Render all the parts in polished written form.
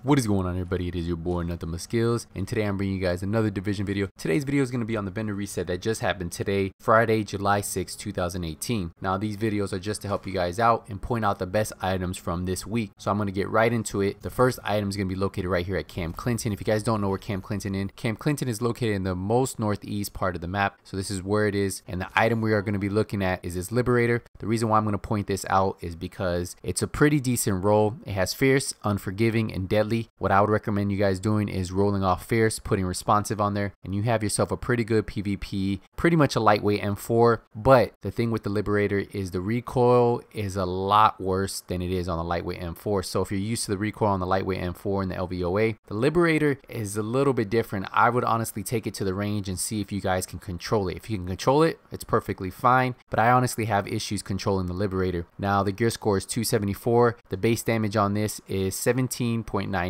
What is going on, everybody? It is your boy Nothing But Skills, and today I'm bringing you guys another division video. Today's video is going to be on the vendor reset that just happened today, Friday, July 6, 2018. Now these videos are just to help you guys out and point out the best items from this week. So I'm going to get right into it. The first item is going to be located right here at Camp Clinton. If you guys don't know where Camp Clinton is, Camp Clinton is located in the most northeast part of the map. So this is where it is, and the item we are going to be looking at is this Liberator. The reason why I'm going to point this out is because it's a pretty decent roll. It has Fierce, Unforgiving, and Deadly. What I would recommend you guys doing is rolling off Fierce, putting Responsive on there, and you have yourself a pretty good PvP, pretty much a lightweight M4. But the thing with the Liberator is the recoil is a lot worse than it is on the lightweight M4. So if you're used to the recoil on the lightweight M4 and the LVOA, the Liberator is a little bit different. I would honestly take it to the range and see if you guys can control it. If you can control it, it's perfectly fine, but I honestly have issues controlling the Liberator. Now the gear score is 274. The base damage on this is 17.9K.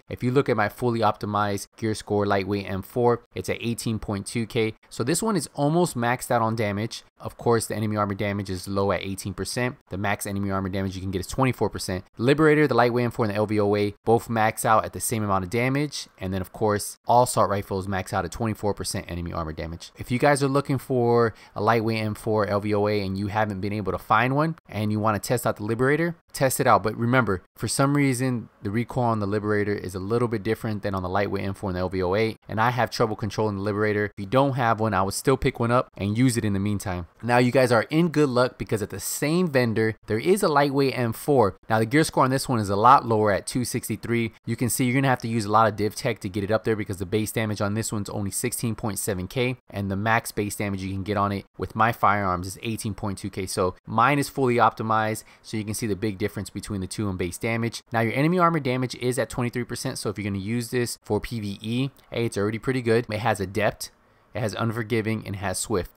If you look at my fully optimized gear score lightweight M4, it's at 18.2K. So this one is almost maxed out on damage. Of course, the enemy armor damage is low at 18%. The max enemy armor damage you can get is 24%. Liberator, the lightweight M4, and the LVOA both max out at the same amount of damage. And then of course, all assault rifles max out at 24% enemy armor damage. If you guys are looking for a lightweight M4 LVOA and you haven't been able to find one and you want to test out the Liberator, test it out. But remember, for some reason, the recoil on the Liberator is a little bit different than on the lightweight M4 and the LVOA, and I have trouble controlling the Liberator. If you don't have one, I would still pick one up and use it in the meantime. Now you guys are in good luck because at the same vendor, there is a lightweight M4. Now the gear score on this one is a lot lower at 263. You can see you're gonna have to use a lot of div tech to get it up there because the base damage on this one's only 16.7K, and the max base damage you can get on it with my firearms is 18.2K. So mine is fully optimized, so you can see the big difference between the two in base damage. Now your enemy armor damage is at 23%, so if you're going to use this for PvE, hey, it's already pretty good. It has Adept, it has Unforgiving, and it has Swift.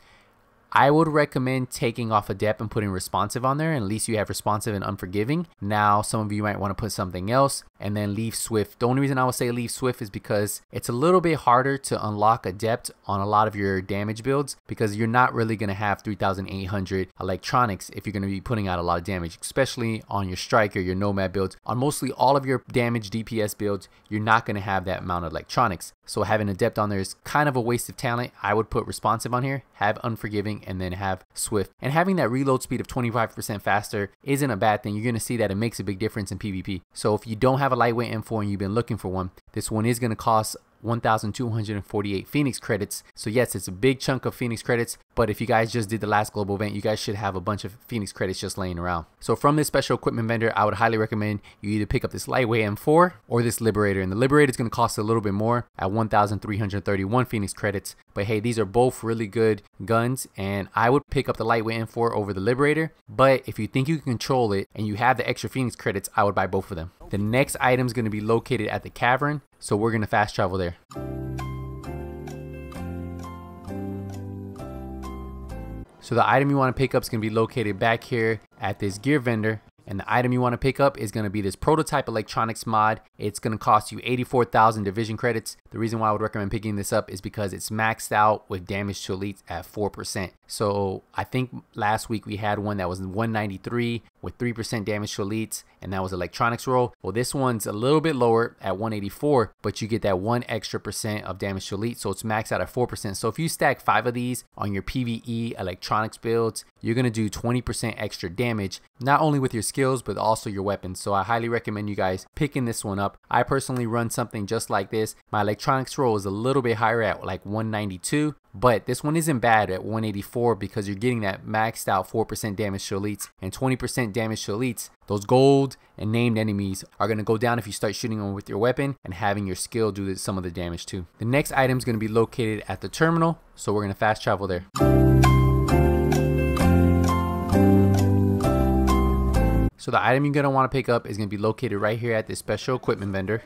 I would recommend taking off Adept and putting Responsive on there, and at least you have Responsive and Unforgiving. Now some of you might want to put something else and then leave Swift. The only reason I would say leave Swift is because it's a little bit harder to unlock Adept on a lot of your damage builds because you're not really going to have 3,800 electronics if you're going to be putting out a lot of damage, especially on your Striker, your Nomad builds. On mostly all of your damage DPS builds, you're not going to have that amount of electronics. So having Adept on there is kind of a waste of talent. I would put Responsive on here, have Unforgiving, and then have Swift. And having that reload speed of 25% faster isn't a bad thing. You're going to see that it makes a big difference in PvP. So if you don't have a lightweight M4 and you've been looking for one, this one is going to cost 1,248 Phoenix credits. So yes, it's a big chunk of Phoenix credits, but if you guys just did the last global event, you guys should have a bunch of Phoenix credits just laying around. So from this special equipment vendor, I would highly recommend you either pick up this lightweight M4 or this Liberator. And the Liberator is going to cost a little bit more at 1,331 Phoenix credits. But hey, these are both really good guns, and I would pick up the lightweight M4 over the Liberator. But if you think you can control it and you have the extra Phoenix credits, I would buy both of them. The next item is going to be located at the Cavern, so we're going to fast travel there. So the item you want to pick up is going to be located back here at this gear vendor. And the item you want to pick up is going to be this prototype electronics mod. It's going to cost you 84,000 division credits. The reason why I would recommend picking this up is because it's maxed out with damage to elites at 4%. So I think last week we had one that was 193 with 3% damage to elites, and that was electronics roll. Well, this one's a little bit lower at 184, but you get that 1 extra percent of damage to elite, so it's maxed out at 4%. So if you stack 5 of these on your PvE electronics builds, you're going to do 20% extra damage, not only with your skills, but also your weapons. So I highly recommend you guys picking this one up. I personally run something just like this. My electronics roll is a little bit higher at like 192, but this one isn't bad at 184 because you're getting that maxed out 4% damage to elites and 20% damage to elites. Those gold and named enemies are going to go down if you start shooting them with your weapon and having your skill do some of the damage too. The next item is going to be located at the terminal, so we're going to fast travel there. So the item you're going to want to pick up is going to be located right here at this special equipment vendor.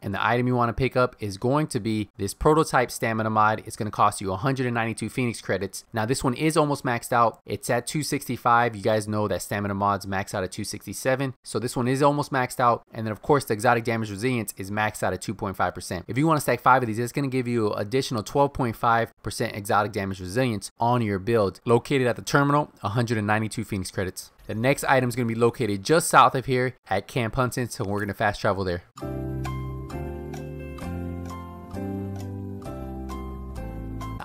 And the item you want to pick up is going to be this prototype stamina mod. It's going to cost you 192 Phoenix credits. Now this one is almost maxed out. It's at 265. You guys know that stamina mods max out at 267. So this one is almost maxed out. And then of course the exotic damage resilience is maxed out at 2.5%. If you want to stack 5 of these, it's going to give you additional 12.5% exotic damage resilience on your build. Located at the terminal, 192 Phoenix credits. The next item is going to be located just south of here at Camp Hunton, so we're going to fast travel there.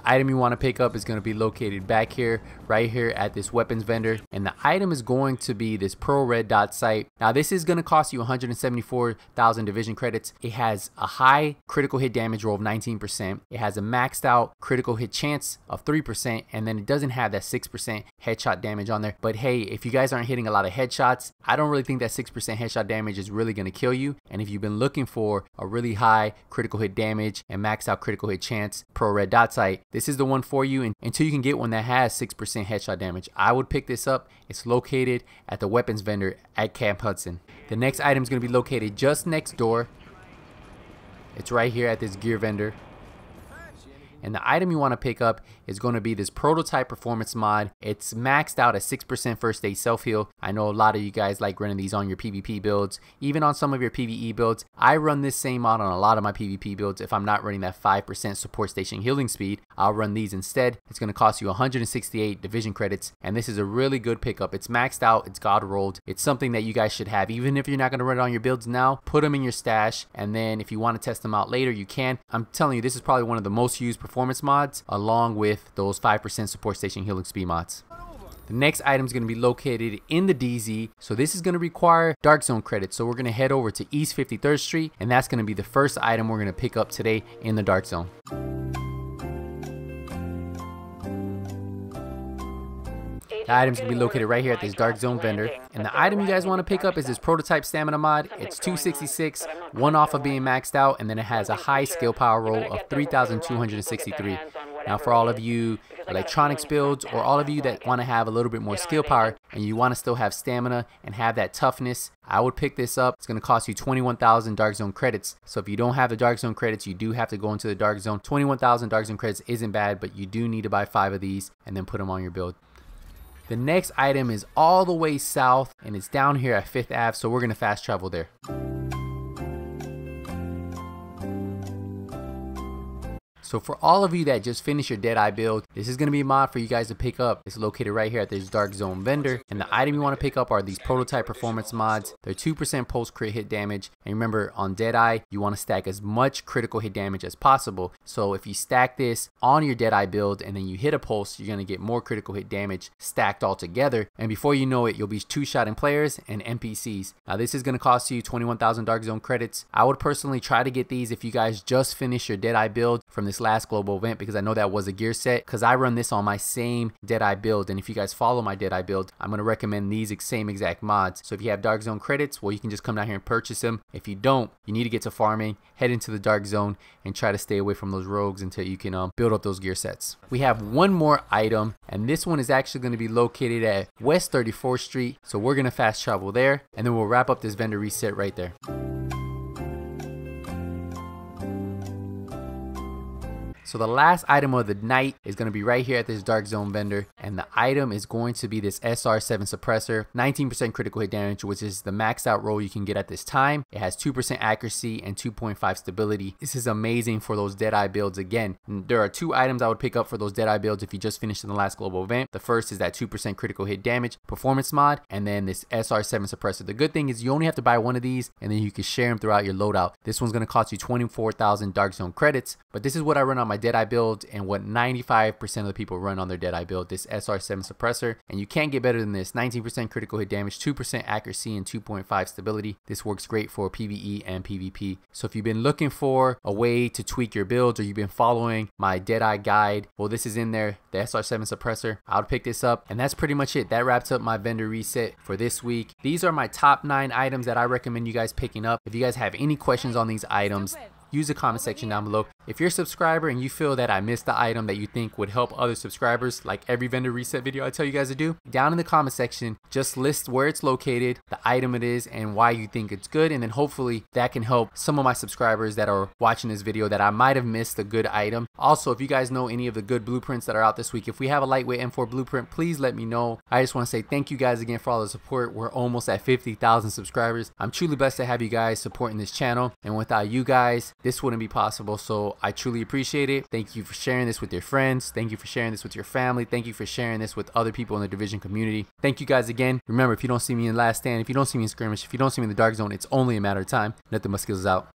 Item you want to pick up is going to be located back here, right here at this weapons vendor, and the item is going to be this Pro Red Dot sight. Now this is going to cost you 174,000 division credits. It has a high critical hit damage roll of 19%. It has a maxed out critical hit chance of 3%, and then it doesn't have that 6% headshot damage on there. But hey, if you guys aren't hitting a lot of headshots, I don't really think that 6% headshot damage is really going to kill you. And if you've been looking for a really high critical hit damage and maxed out critical hit chance Pro Red Dot sight, this is the one for you, and until you can get one that has 6% headshot damage, I would pick this up. It's located at the weapons vendor at Camp Hudson. The next item is going to be located just next door. It's right here at this gear vendor. And the item you want to pick up is going to be this prototype performance mod. It's maxed out at 6% first aid self heal. I know a lot of you guys like running these on your PvP builds, even on some of your PvE builds. I run this same mod on a lot of my PvP builds. If I'm not running that 5% support station healing speed, I'll run these instead. It's going to cost you 168 division credits, and this is a really good pickup. It's maxed out, it's god rolled. It's something that you guys should have. Even if you're not going to run it on your builds now, put them in your stash, and then if you want to test them out later, you can. I'm telling you, this is probably one of the most used performance mods, along with those 5% support station healing speed mods. The next item is going to be located in the DZ, so this is going to require Dark Zone credits. So we're going to head over to East 53rd Street, and that's going to be the first item we're going to pick up today in the Dark Zone. The item's going to be located right here at this Dark Zone vendor. And the item you guys want to pick up is this prototype stamina mod. It's 266, one off of being maxed out, and then it has a high skill power roll of 3,263. Now for all of you electronics builds, or all of you that want to have a little bit more skill power and you want to still have stamina and have that toughness, I would pick this up. It's going to cost you 21,000 Dark Zone credits. So if you don't have the Dark Zone credits, you do have to go into the Dark Zone. 21,000 Dark Zone credits isn't bad, but you do need to buy 5 of these and then put them on your build. The next item is all the way south, and it's down here at 5th Ave, so we're going to fast travel there. So for all of you that just finished your Deadeye build, this is going to be a mod for you guys to pick up. It's located right here at this Dark Zone vendor. And the item you want to pick up are these prototype performance mods. They're 2% post crit hit damage. And remember, on Deadeye, you want to stack as much critical hit damage as possible. So if you stack this on your Deadeye build and then you hit a pulse, you're going to get more critical hit damage stacked all together. And before you know it, you'll be two-shotting players and NPCs. Now this is going to cost you 21,000 Dark Zone credits. I would personally try to get these if you guys just finished your Deadeye build from this last global event, because I know that was a gear set, because I run this on my same Deadeye build. And if you guys follow my Deadeye build, I'm going to recommend these same exact mods. So if you have Dark Zone credits, well, you can just come down here and purchase them. If you don't, you need to get to farming, head into the Dark Zone, and try to stay away from those rogues until you can build up those gear sets. We have one more item, and this one is actually going to be located at West 34th Street. So we're going to fast travel there, and then we'll wrap up this vendor reset right there. So the last item of the night is going to be right here at this Dark Zone vendor, and the item is going to be this SR7 suppressor, 19% critical hit damage, which is the maxed out roll you can get at this time. It has 2% accuracy and 2.5 stability. This is amazing for those Deadeye builds. Again, there are 2 items I would pick up for those Deadeye builds if you just finished in the last global event. The first is that 2% critical hit damage performance mod, and then this SR7 suppressor. The good thing is you only have to buy one of these, and then you can share them throughout your loadout. This one's going to cost you 24,000 Dark Zone credits, but this is what I run on my Deadeye build and what 95% of the people run on their Deadeye build, this SR7 suppressor. And you can't get better than this. 19% critical hit damage, 2% accuracy, and 2.5 stability. This works great for PvE and PvP. So if you've been looking for a way to tweak your builds, or you've been following my Deadeye guide, well, this is in there, the SR7 suppressor. I would pick this up, and that's pretty much it. That wraps up my vendor reset for this week. These are my top 9 items that I recommend you guys picking up. If you guys have any questions on these items, use the comment section down below. If you're a subscriber and you feel that I missed the item that you think would help other subscribers, like every vendor reset video I tell you guys to do, down in the comment section, just list where it's located, the item it is, and why you think it's good. And then hopefully that can help some of my subscribers that are watching this video that I might have missed a good item. Also, if you guys know any of the good blueprints that are out this week, if we have a lightweight M4 blueprint, please let me know. I just want to say thank you guys again for all the support. We're almost at 50,000 subscribers. I'm truly blessed to have you guys supporting this channel, and without you guys, this wouldn't be possible. So So I truly appreciate it. Thank you for sharing this with your friends. Thank you for sharing this with your family. Thank you for sharing this with other people in the division community. Thank you guys again. Remember, if you don't see me in Last Stand, if you don't see me in Skirmish, if you don't see me in the Dark Zone, it's only a matter of time. Nothing but skills out.